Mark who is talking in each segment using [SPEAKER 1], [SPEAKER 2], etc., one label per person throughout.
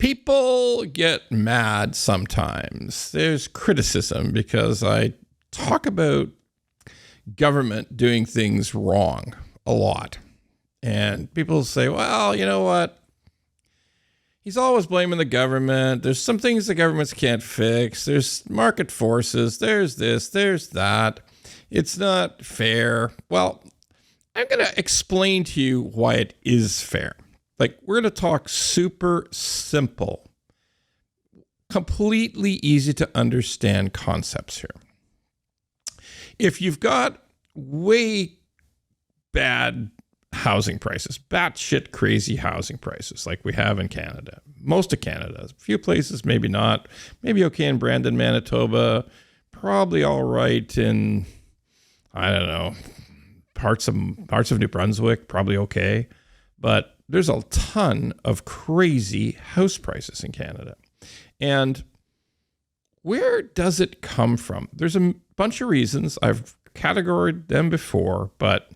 [SPEAKER 1] People get mad sometimes. There's criticism because I talk about government doing things wrong a lot. And people say, well, you know what? He's always blaming the government. There's some things the governments can't fix. There's market forces. There's this, there's that. It's not fair. Well, I'm going to explain to you why it is fair. Like, we're going to talk super simple, completely easy to understand concepts here. If you've got way bad housing prices, batshit crazy housing prices like we have in Canada, most of Canada, a few places, maybe not, maybe okay in Brandon, Manitoba, probably all right in, I don't know, parts of New Brunswick, probably okay. But there's a ton of crazy house prices in Canada. And where does it come from? There's a bunch of reasons. I've categorized them before, but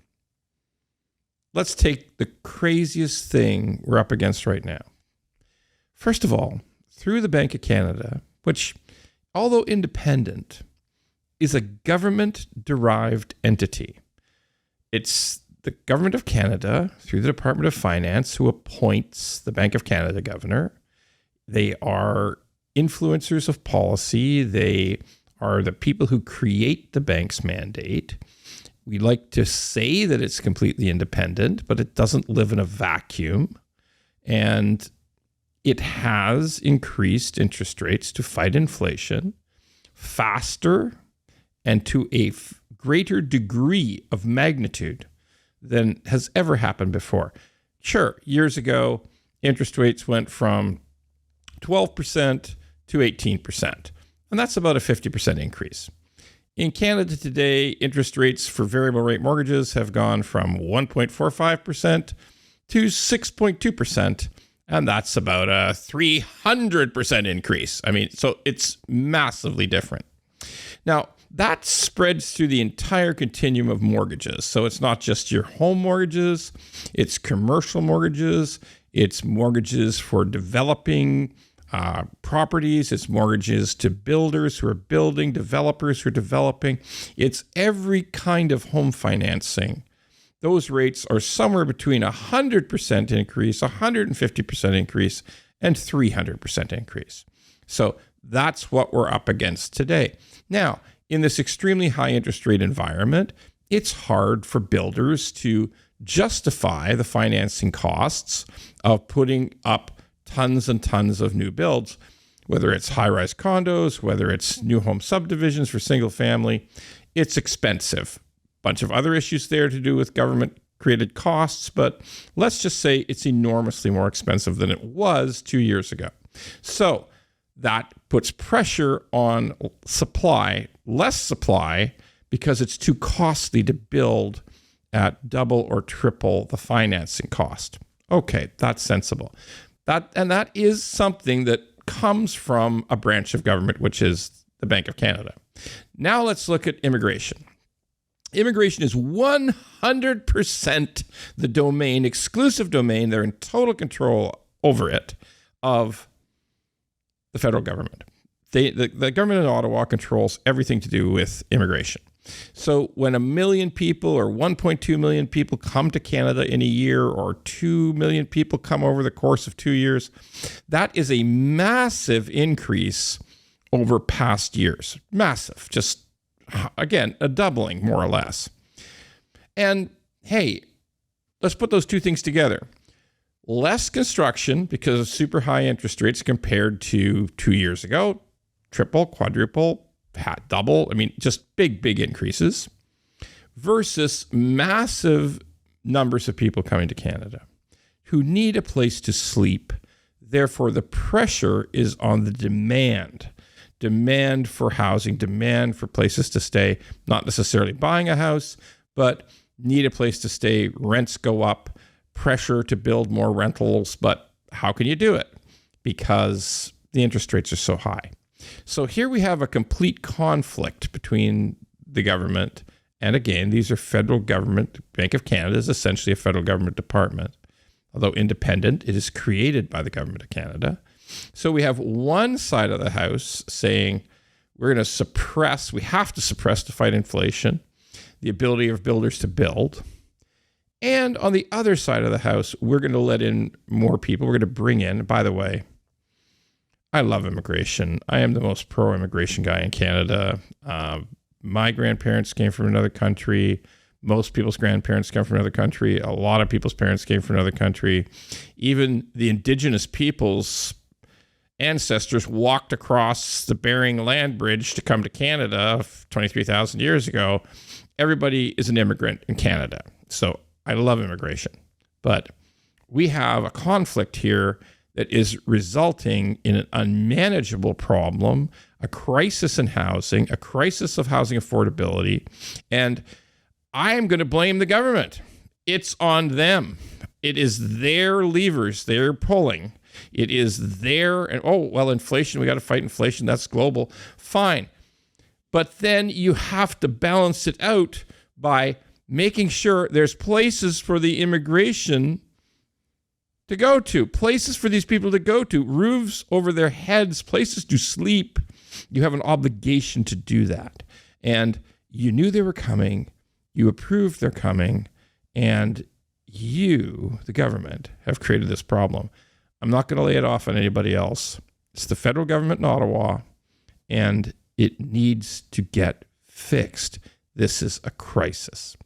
[SPEAKER 1] let's take the craziest thing we're up against right now. First of all, through the Bank of Canada, which, although independent, is a government-derived entity. It's the Government of Canada, through the Department of Finance, who appoints the Bank of Canada governor. They are influencers of policy. They are the people who create the bank's mandate. We like to say that it's completely independent, but it doesn't live in a vacuum. And it has increased interest rates to fight inflation faster and to a greater degree of magnitude than has ever happened before. Sure, years ago, interest rates went from 12% to 18%, and that's about a 50% increase. In Canada today, interest rates for variable rate mortgages have gone from 1.45% to 6.2%, and that's about a 300% increase. I mean, so it's massively different. Now, that spreads through the entire continuum of mortgages. So it's not just your home mortgages, it's commercial mortgages, it's mortgages for developing properties, it's mortgages to builders who are building, developers who are developing. It's every kind of home financing. Those rates are somewhere between 100% increase, 150% increase, and 300% increase. So that's what we're up against today. Now, in this extremely high interest rate environment, it's hard for builders to justify the financing costs of putting up tons and tons of new builds, whether it's high-rise condos, whether it's new home subdivisions for single family. It's expensive. Bunch of other issues there to do with government-created costs, but let's just say it's enormously more expensive than it was 2 years ago. So that puts pressure on supply, less supply, because it's too costly to build at double or triple the financing cost. Okay, that's sensible. That is something that comes from a branch of government, which is the Bank of Canada. Now let's look at immigration. Immigration is 100% the domain, exclusive domain, they're in total control over it, of the federal government. The government in Ottawa controls everything to do with immigration. So when 1 million people or 1.2 million people come to Canada in a year, or 2 million people come over the course of 2 years, that is a massive increase over past years. Massive. Just, again, a doubling, more or less. And hey, let's put those two things together. Less construction because of super high interest rates compared to 2 years ago. Triple, quadruple, double. I mean, just big increases. Versus massive numbers of people coming to Canada who need a place to sleep. Therefore, the pressure is on the demand for housing, demand for places to stay, not necessarily buying a house, but need a place to stay. Rents go up, pressure to build more rentals. But how can you do it? Because the interest rates are so high. So here we have a complete conflict between the government, and again, these are federal government. Bank of Canada is essentially a federal government department. Although independent, it is created by the Government of Canada. So we have one side of the house saying we have to suppress to fight inflation, the ability of builders to build. And on the other side of the house, we're going to let in more people. We're going to bring in, by the way, I love immigration. I am the most pro-immigration guy in Canada. My grandparents came from another country. Most people's grandparents come from another country. A lot of people's parents came from another country. Even the indigenous people's ancestors walked across the Bering Land Bridge to come to Canada 23,000 years ago. Everybody is an immigrant in Canada. So I love immigration. But we have a conflict here that is resulting in an unmanageable problem, a crisis in housing, a crisis of housing affordability. And I am going to blame the government. It's on them. It is their levers they're pulling. It is their, and inflation, we got to fight inflation. That's global. Fine. But then you have to balance it out by making sure there's places for the immigration to go to, places for these people to go to, roofs over their heads, places to sleep. You have an obligation to do that. And you knew they were coming. You approved their coming. And you, the government, have created this problem. I'm not going to lay it off on anybody else. It's the federal government in Ottawa, and it needs to get fixed. This is a crisis.